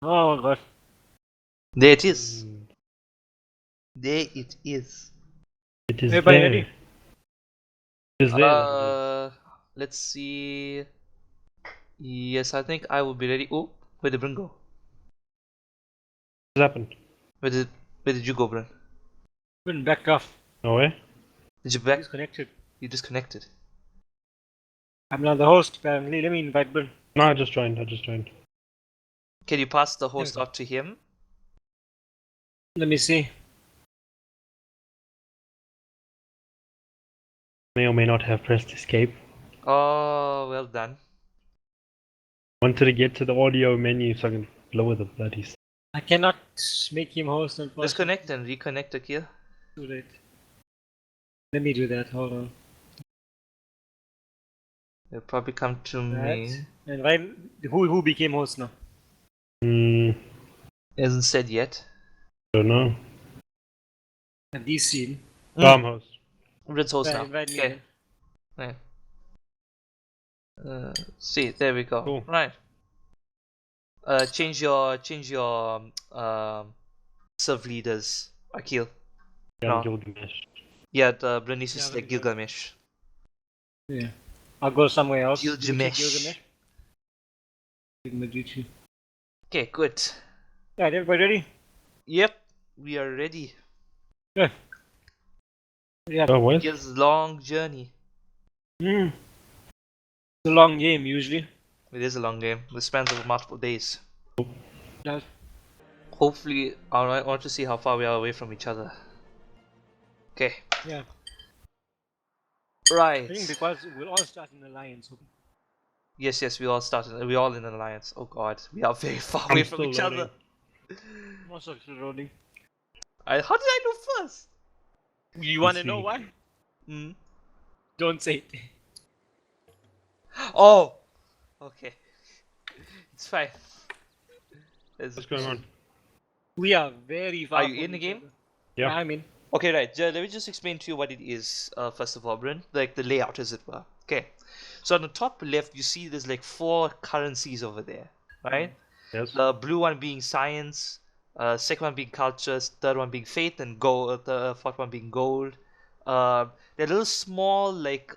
Oh god. There it is. There it is. It is Everybody there. ready? It is there. Let's see. Yes, I think I will be ready. Oh, where did Bryn go? What's happened? Where did you go, Bryn? Been backed off. No way? Did you back? Disconnected. You disconnected. I'm not the host, apparently. Let me invite Ben. No, I just joined. Can you pass the host out to him? Let me see. May or may not have pressed escape. Oh, well done. Wanted to get to the audio menu so I can lower the bloody stuff. I cannot make him host, unfortunately. Disconnect and reconnect, Akil. Too late. Let me do that. Hold on. They'll probably come to me. And right, who became host now? Hasn't said yet. Don't know. And these scene. I'm host. Bryn's host Right, now. invite me Okay. then. Right. See, there we go. Cool. Right. Change your serve leaders, Akil. Yeah, No. Gilgamesh. Yeah, the Bryn needs to Yeah, select let me go. Gilgamesh. Yeah. I'll go somewhere else. Gilgamesh. Gilgamesh. Okay, good. Right, everybody ready? Yep, we are ready. Yeah. Yeah. Oh, what? Here's a long journey. It's a long game usually. It is a long game. It spans over multiple days. Does. Hopefully, I want to see how far we are away from each other. Okay. Yeah. Right. I think because we'll all start in alliance. Yes, we all started. We all in an alliance. Oh god, we are very far away from each other. I'm also still rolling. How did I know first? You want to know why? Don't say it. Oh. Okay. It's fine. What's going on? We are very far. Are you in the game? Yeah. I'm in. Okay, right. Let me just explain to you what it is. First of all, Bryn, like the layout, as it were. Okay. So on the top left, you see there's like 4 currencies over there, right? Yes. The blue one being science, second one being culture, third one being faith, and gold. The fourth one being gold. The little small like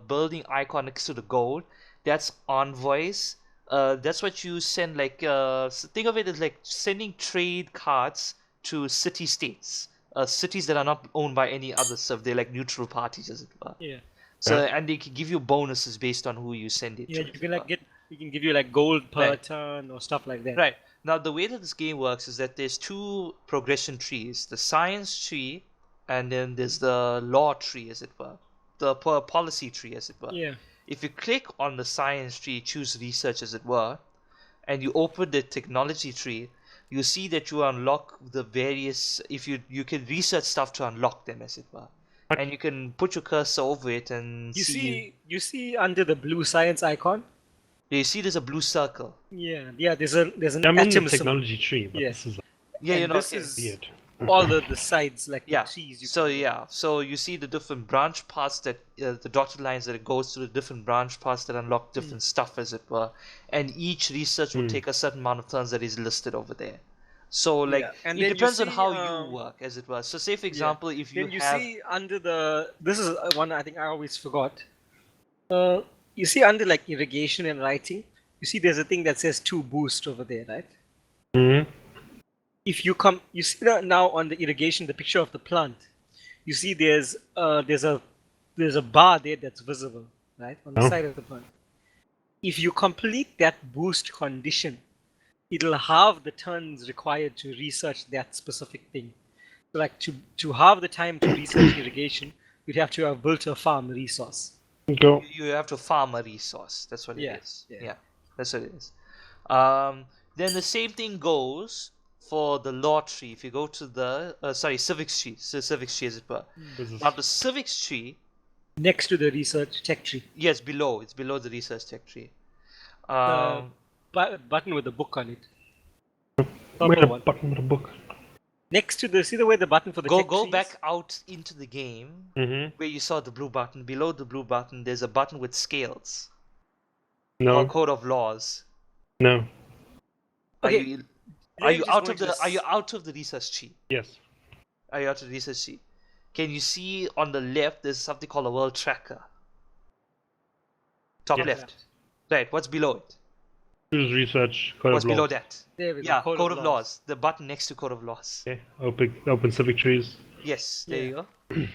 building icon next to the gold, that's envoys. That's what you send. Like think of it as like sending trade cards to city states. Cities that are not owned by any other stuff. They're like neutral parties, as it were. Yeah. So and they can give you bonuses based on who you send it Yeah, to. you can like get. We can give you like gold per Right. turn or stuff like that. Right. Now the way that this game works is that there's 2 progression trees: the science tree, and then there's the law tree, as it were, the policy tree, as it were. Yeah. If you click on the science tree, choose research, as it were, and you open the technology tree, you see that you unlock the various. If you can research stuff to unlock them, as it were, and you can put your cursor over it and You see under the blue science icon. You see, there's a blue circle. Yeah. There's an I'm in the atom symbol. technology tree, but Yeah. this is Yeah, And you know. this Okay. is weird. all the sides, like Yeah. the trees. So you see the different branch paths that the dotted lines that it goes to the different branch paths that unlock different stuff, as it were, and each research will take a certain amount of turns that is listed over there. So like And it then you depends on see, how you work, as it were. So say for example, if you then you have see under the this is one I think I always forgot. You see under like irrigation and writing, you see there's a thing that says 2 boost over there, right? Mm-hmm. If you come, you see that now on the irrigation, the picture of the plant. You see there's a bar there that's visible, right, on the side of the plant. If you complete that boost condition, it'll halve the turns required to research that specific thing. So like to halve the time to research irrigation, you'd have to have built a farm resource. Go. you have to farm a resource. That's what it is. Yeah. Yeah, that's what it is. Then the same thing goes for the law tree. If you go to the civics tree, civics tree, as it were. Now the civics tree, Next to the research tech tree. yes, below. It's below the research tech tree. Button with a book on it. Where Purple the one. button with the book? Next to the, see the way the button for the tech Go tree back is? out into the game Mm-hmm. where you saw the blue button. Below the blue button, there's a button with scales. No. Or code of laws. No. Are Okay. you Are you just out going of to the? Are you out of the research tree? Yes. Are you out of the research tree? Can you see on the left? There's something called a world tracker. Top Yes. left. Right. What's below it? Choose research code What's of below laws. that? There we go. Yeah, Code of laws. The button next to code of laws. Okay. Open civic trees. Yes, there you Yeah.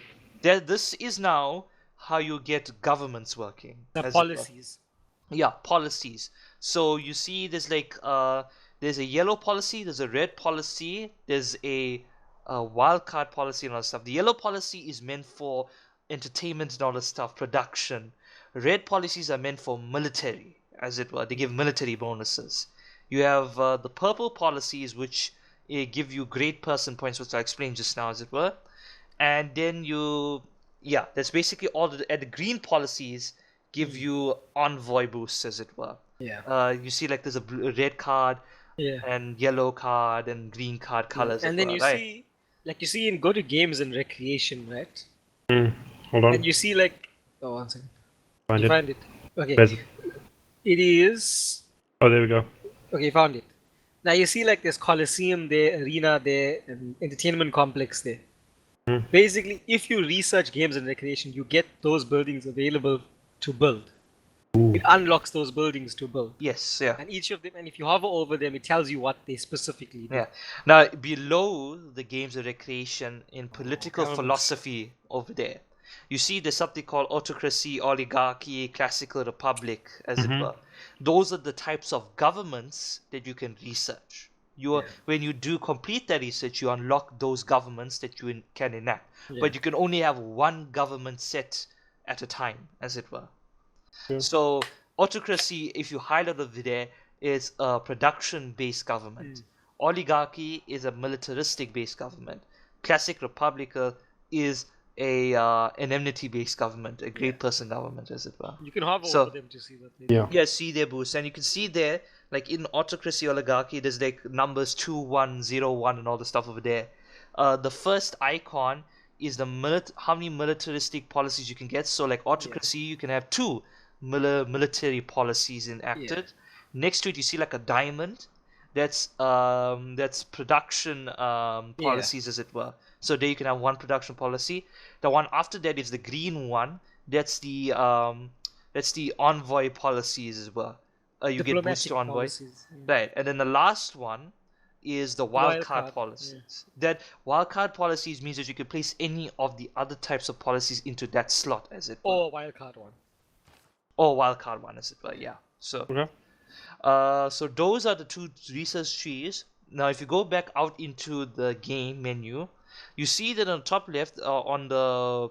go. This is now how you get governments working. The as it were. policies. Yeah, policies. So you see, there's a yellow policy, there's a red policy, there's a wild card policy and all that stuff. The yellow policy is meant for entertainment and all that stuff, production. Red policies are meant for military, as it were. They give military bonuses. You have the purple policies, which give you great person points, which I explained just now, as it were. And then yeah, that's basically all. And the green policies give you envoy boosts, as it were. Yeah. You see, like there's a red card Yeah. and yellow card and green card colors. And as then well, you right? see, like you see in go to games and recreation, right? Hold on. And you see like, oh, one second. Find You it. find it. Okay. Where's it? It is. Oh, there we go. Okay, found it. Now you see like there's Coliseum there, arena there, and entertainment complex there. Basically, if you research games and recreation, you get those buildings available to build. It unlocks those buildings to build. Yes, yeah. And each of them, and if you hover over them, it tells you what they specifically do. Yeah. Now, below the games of recreation in political governments. philosophy over there, you see there's something called autocracy, oligarchy, classical republic, as it were. Those are the types of governments that you can research. When you do complete that research, you unlock those governments that you can enact. But you can only have one government set at a time, as it were. So autocracy, if you highlight over there, is a production-based government. Oligarchy is a militaristic-based government. Classic republic is an enmity-based government, a great person government, as it were. You can hover over them to see what they do. Yeah. Yeah, see their boosts, and you can see there, like in autocracy, oligarchy, there's like numbers 2, 1, 0, 1, and all the stuff over there. The first icon is how many militaristic policies you can get. So like autocracy, you can have 2 military policies enacted. Next to it, you see like a diamond. That's production policies, as it were. So there you can have one production policy. The one after that is the green one. That's the envoy policies as well. You get boost to envoy. Policies, Right, and then the last one is the wildcard policies. That wildcard policies means that you can place any of the other types of policies into that slot, as it were. Or wildcard one. Or wildcard one, as it were, yeah. So, Okay. so those are the 2 research trees. Now, if you go back out into the game menu, you see that on the top left, on the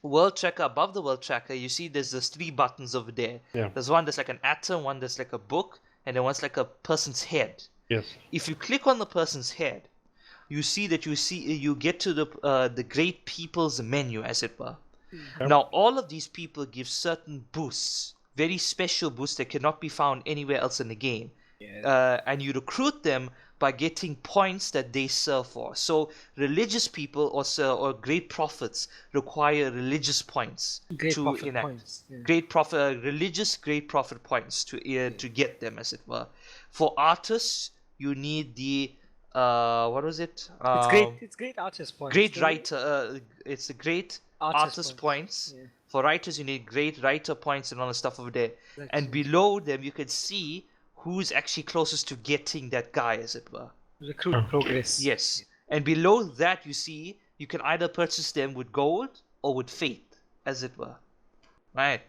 world tracker, above the world tracker, you see there's 3 buttons over there. Yeah. There's one that's like an atom, one that's like a book, and then one's like a person's head. Yes. If you click on the person's head, you see that you get to the great people's menu, as it were. Now, all of these people give certain boosts, very special boosts that cannot be found anywhere else in the game. And you recruit them by getting points that they serve for. So religious people or great prophets require religious points to enact. Points. Yeah. Religious great prophet points to get them, as it were. For artists, you need the what was it? It's great artist points. Great writer. It's the great artist points. Yeah. For writers, you need great writer points and all the stuff over there. That's And below them, you can see who's actually closest to getting that guy, as it were. Recruit progress. Yes. And below that, you see, you can either purchase them with gold or with faith, as it were. Right?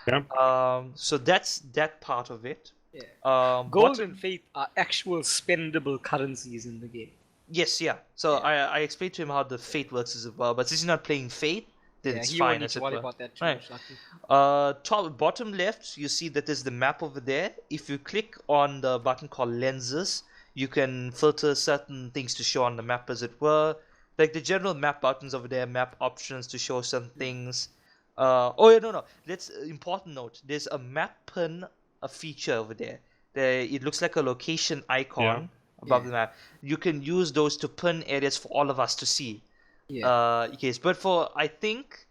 Yeah. So that's that part of it. Yeah. Gold and faith are actual spendable currencies in the game. Yes, yeah. So I explained to him how the fate works as well, but since he's not playing fate, then it's he fine. won't need As to it worry were. about that too Right. much, luckily. Bottom left, you see that there's the map over there. If you click on the button called lenses, you can filter certain things to show on the map, as it were. Like the general map buttons over there, map options to show some things. No. That's an important note. There's a map pin, a feature over there. It looks like a location icon above the map. You can use those to pin areas for all of us to see. But I think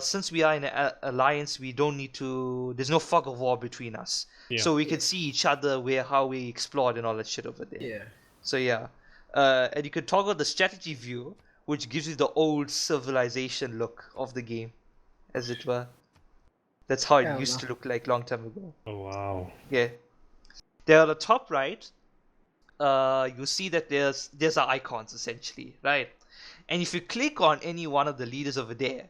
since we are in an alliance, we don't need to. There's no fog of war between us, so we can see each other how we explored and all that shit over there. Yeah. So yeah, and you can toggle the strategy view, which gives you the old civilization look of the game, as it were. That's how it Oh, used wow. to look like long time ago. Oh wow. Yeah. There on the top right, you see that there's our icons essentially, right? And if you click on any one of the leaders over there,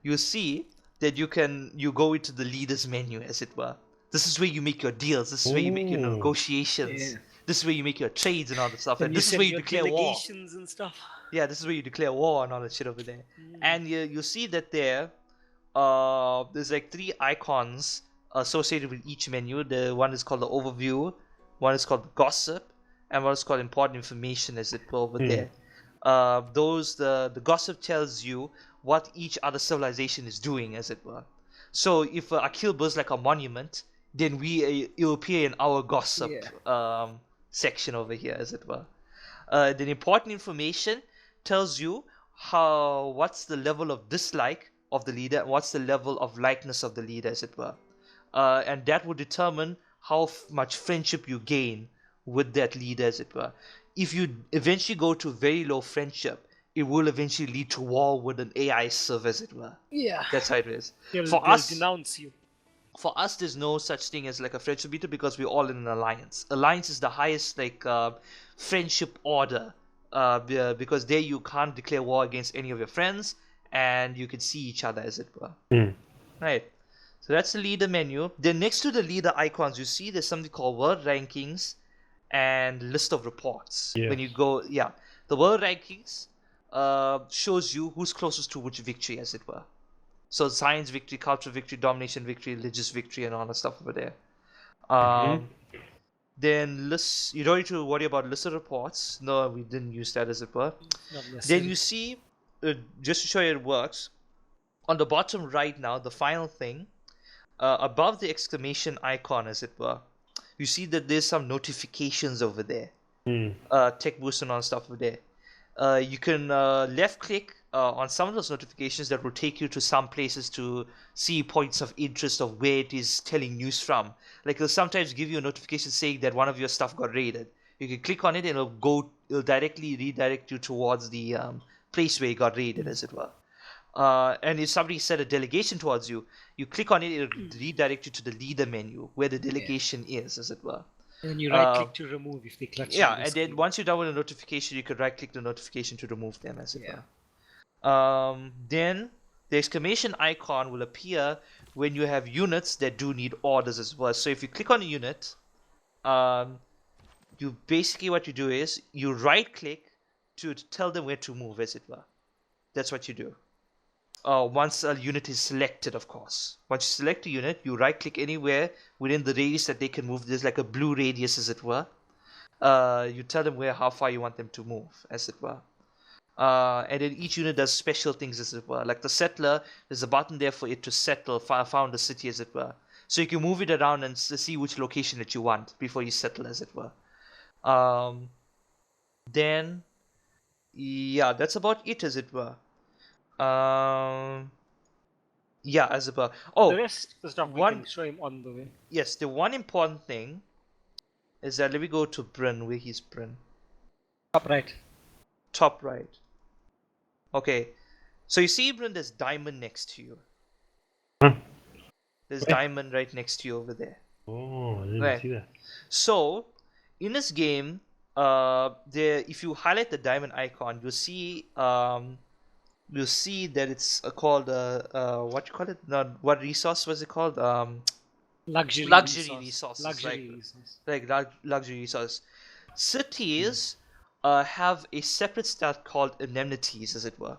you see that you go into the leaders menu, as it were. This is where you make your deals. This is where you make your Oh. negotiations. Yeah. This is where you make your trades and all that stuff. And And you this is send where you your declare war. delegations and stuff. Yeah, this is where you declare war and all that shit over there. And you see that there's like three icons associated with each menu. The one is called the overview, one is called gossip, and one is called important information, as it were over there. The gossip tells you what each other civilization is doing, as it were. So if Akil builds like a monument, then it will appear in our gossip section over here, as it were. The important information tells you what's the level of dislike of the leader and what's the level of likeness of the leader, as it were. And that will determine how much friendship you gain with that leader, as it were. If you eventually go to very low friendship, it will eventually lead to war with an AI server, as it were. Yeah. That's how it is. They'll denounce you. For us, there's no such thing as like a friendship meter because we're all in an alliance. Alliance is the highest friendship order, because there you can't declare war against any of your friends, and you can see each other, as it were. Right. So that's the leader menu. Then next to the leader icons, you see there's something called world rankings and list of reports. Yes. When you go, the world rankings shows you who's closest to which victory, as it were. So science victory, cultural victory, domination victory, religious victory, and all that stuff over there. Then you don't need to worry about list of reports. No, we didn't use that, as it were. Then you see, just to show you it works, on the bottom right now, the final thing, above the exclamation icon, as it were, you see that there's some notifications over there. Tech boost and all stuff over there. You can left click on some of those notifications that will take you to some places to see points of interest of where it is telling news from. Like it'll sometimes give you a notification saying that one of your stuff got raided. You can click on it and it'll directly redirect you towards the place where it got raided, as it were. And if somebody sent a delegation towards you, you click on it, it'll redirect you to the leader menu where the delegation is, as it were. And then you right click to remove if they clutch. Yeah, and then once you're done with a notification, you could right click the notification to remove them, as it were. Then the exclamation icon will appear when you have units that do need orders as well. So if you click on a unit, you basically what you do is you right click to tell them where to move, as it were. That's what you do. Once a unit is selected, of course. Once you select a unit, you right click anywhere within the radius that they can move. There's like a blue radius, as it were. You tell them how far you want them to move, as it were. And then each unit does special things, as it were. Like the settler, there's a button there for it to settle, found a city, as it were. So you can move it around and see which location that you want before you settle, as it were. Then, yeah, that's about it, as it were. Yeah, as it were. Oh, the rest of the stuff we can show him on the way. Yes, the one important thing is that let me go to Bryn. Where he's Bryn? Top right. Top right. Okay, so you see, Bryn, there's diamond next to you. There's diamond right next to you over there. Oh, I didn't see that. So, in this game, if you highlight the diamond icon, you'll see that it's called what you call it? No, what resource was it called? Luxury resource. Luxury resource. Luxury resource. Cities have a separate stat called indemnities, as it were.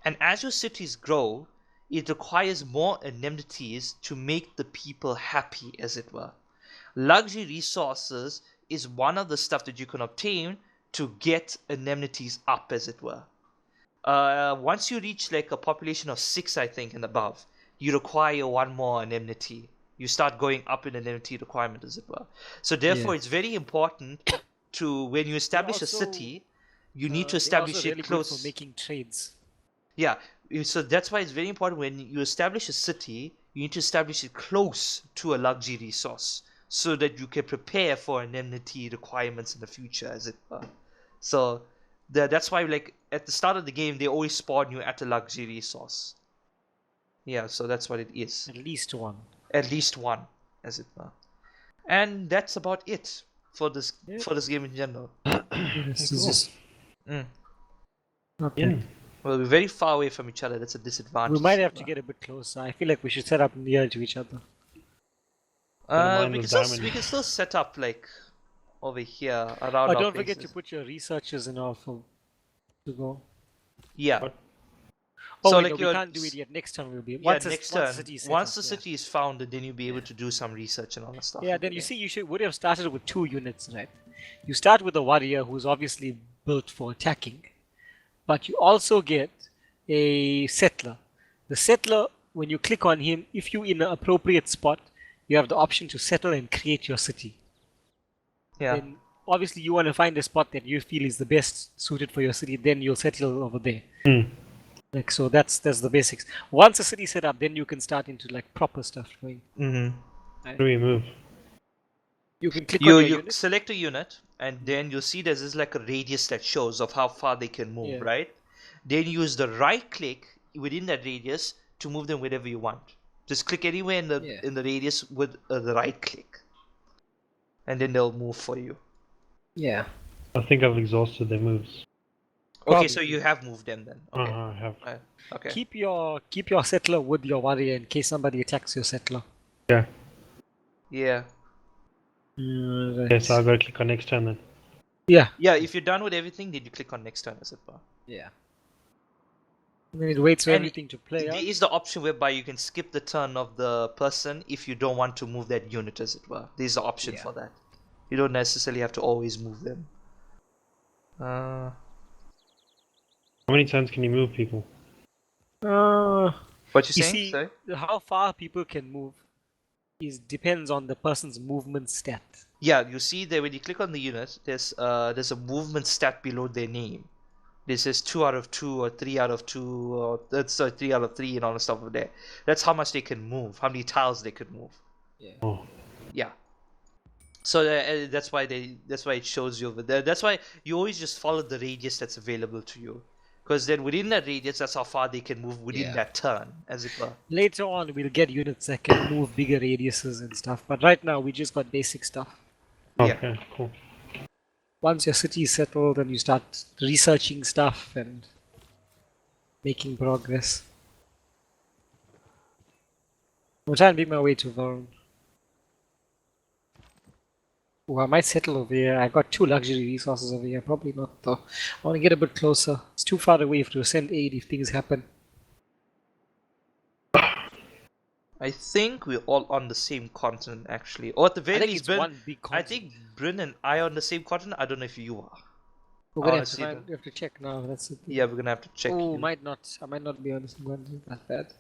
And as your cities grow, it requires more indemnities to make the people happy, as it were. Luxury resources is one of the stuff that you can obtain to get indemnities up, as it were. Once you reach like a population of 6, I think, and above, you require one more indemnity. You start going up in indemnity requirement, as it were. So therefore, it's very important to, when you establish a city, you need to establish it close. Good for making trades. Yeah, so that's why it's very important when you establish a city, you need to establish it close to a luxury resource, so that you can prepare for indemnity requirements in the future, as it were. So that's why, like, at the start of the game, they always spawn you at a luxury resource. Yeah, so that's what it is. At least one. At least one, as it were. And that's about it for this game in general. This is just Mm. okay. Yeah. Well, we're very far away from each other. That's a disadvantage. We might have to get a bit closer. I feel like we should set up near to each other. mine We was can diamond. still set up like over here around Oh, our don't forget to places. put your researchers in our phone to go. Yeah. What? Oh, So, wait, like, no, we your- can't do it yet. Next time we'll be. Yeah, Once next once the turn. city is set Once up, the yeah. city is founded, then you'll be able to do some research and all that stuff. Yeah, then you see, you would have started with 2 units, right? You start with a warrior who's obviously built for attacking, but you also get a settler. The settler, when you click on him, if you're in an appropriate spot, you have the option to settle and create your city. Yeah. Then obviously you want to find a spot that you feel is the best suited for your city, then you'll settle over there. Like, so that's the basics. Once a city set up, then you can start into like proper stuff going. Mm-hmm. How do we move? You can click on You your unit. select a unit, and then you'll see there's like a radius that shows of how far they can move, Yeah. right? Then you use the right click within that radius to move them wherever you want. Just click anywhere in the radius with the right click, and then they'll move for you. Yeah. I think I've exhausted their moves. Okay, so Probably. you have moved them then. Okay. I have. Right. Okay. Keep your settler with your warrior in case somebody attacks your settler. Yeah. Yeah. Right. Okay, so I'll go click on next turn then. Yeah. Yeah, if you're done with everything, then you click on next turn, as it were. Yeah. And then it waits for And everything to play There out. is the option whereby you can skip the turn of the person if you don't want to move that unit, as it were. There's the option Yeah. for that. You don't necessarily have to always move them. How many turns can you move people? What you You saying? see, Sorry? how far people can move depends on the person's movement stat. Yeah, you see there when you click on the unit, there's a movement stat below their name. This says 2 out of 2 or 3 out of 2 or 3 out of 3 and all the stuff over there. That's how much they can move, how many tiles they can move. Yeah. Oh, Yeah. So that's why it shows you over there. That's why you always just follow the radius that's available to you, because then within that radius, that's how far they can move within Yeah. that turn, as it were. Later on, we'll get units that can move bigger radiuses and stuff. But right now, we just got basic stuff. Yeah. okay, cool. Once your city is settled, then you start researching stuff and making progress. I'm trying to make my way to Varun. Oh, I might settle over here. I got 2 luxury resources over here. Probably not though. I want to get a bit closer. It's too far away to send aid if things happen. I think we're all on the same continent, actually, or at the I very think least, it's Bryn. one big I continent. think Bryn and I are on the same continent. I don't know if you are. We're gonna I have to, wanna see we have to check now. That's the thing. Yeah, we're gonna have to check. Oh, you. might not. I might not be on the same continent. That's bad.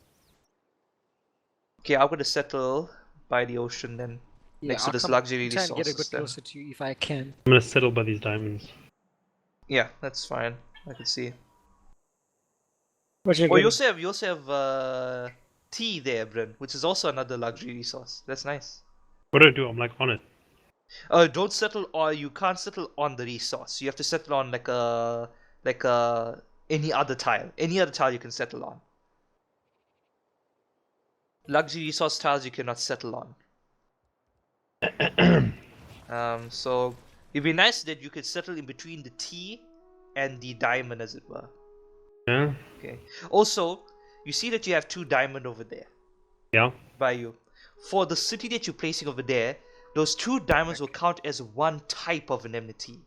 Okay, I'm gonna settle by the ocean then, next to I'll this come- luxury I'll try and get a resources. bit Then. closer to you if I can. I'm gonna settle by these diamonds. Yeah, that's fine. I can see. What you Oh, you getting? also have tea there, Bryn, which is also another luxury resource. That's nice. What do I do? I'm like on it. Don't settle, or you can't settle on the resource. You have to settle on like any other tile. Any other tile you can settle on. Luxury resource tiles you cannot settle on. So it'd be nice that you could settle in between the T and the diamond, as it were. Yeah? Okay. Also, you see that you have 2 diamond over there Yeah. by you. For the city that you're placing over there, those 2 diamonds will count as one type of indemnity.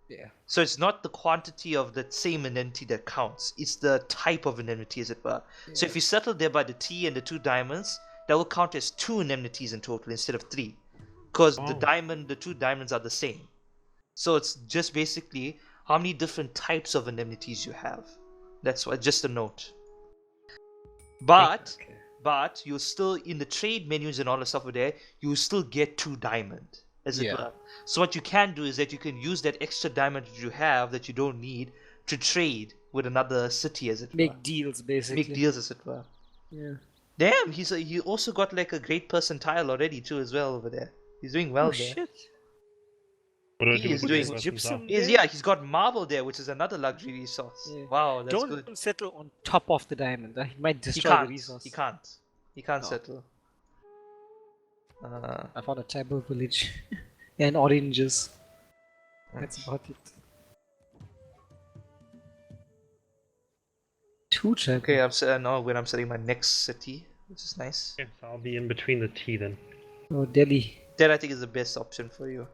Yeah. So it's not the quantity of the same indemnity that counts. It's the type of indemnity, as it were. So if you settle there by the T and the 2 diamonds, that will count as 2 indemnities in total instead of 3. Because the 2 diamonds are the same. So it's just basically how many different types of indemnities you have. That's why, just a note. But Okay. but you're still in the trade menus and all the stuff over there, you still get 2 diamond, as it Yeah. were. So what you can do is that you can use that extra diamond that you have that you don't need to trade with another city, as it were. Make deals, basically. Make deals, as it were. Yeah. Damn, he also got like a great percentile already too, as well, over there. He's doing well Oh there. shit! What do I He do is with doing the gypsum. He's got marble there, which is another luxury resource. Yeah. Wow, that's Don't good. settle on top of the diamond. He might He destroy the can't. resource. He can't. He can't No. settle. I found a tribal village and oranges. That's about it. Two tribal. Okay, now when I'm setting my next city, which is nice. Yes, I'll be in between the tea then. Oh, Delhi. That I think is the best option for you.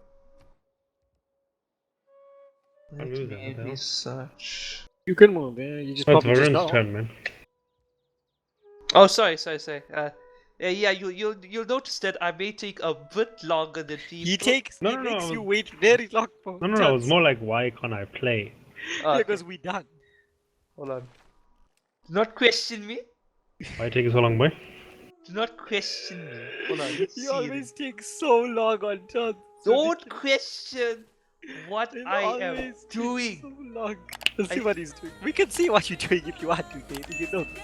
I'll Let move that, me what the hell? You can move there. You just That's probably just Varun's know. turn, man. Oh, sorry. Yeah, you'll notice that I may take a bit longer than people. He takes. No, he no, makes no. you wait very long for. No, it was more like, why can't I play? Okay, Because we done. hold on. Do not question me. Why take so long, boy? Do not question me. Hold on. Let's You see. always take so long on turns. Don't question what It's I am always take doing. So long. Let's see what he's doing. We can see what you're doing if you want to, Dave. You know this.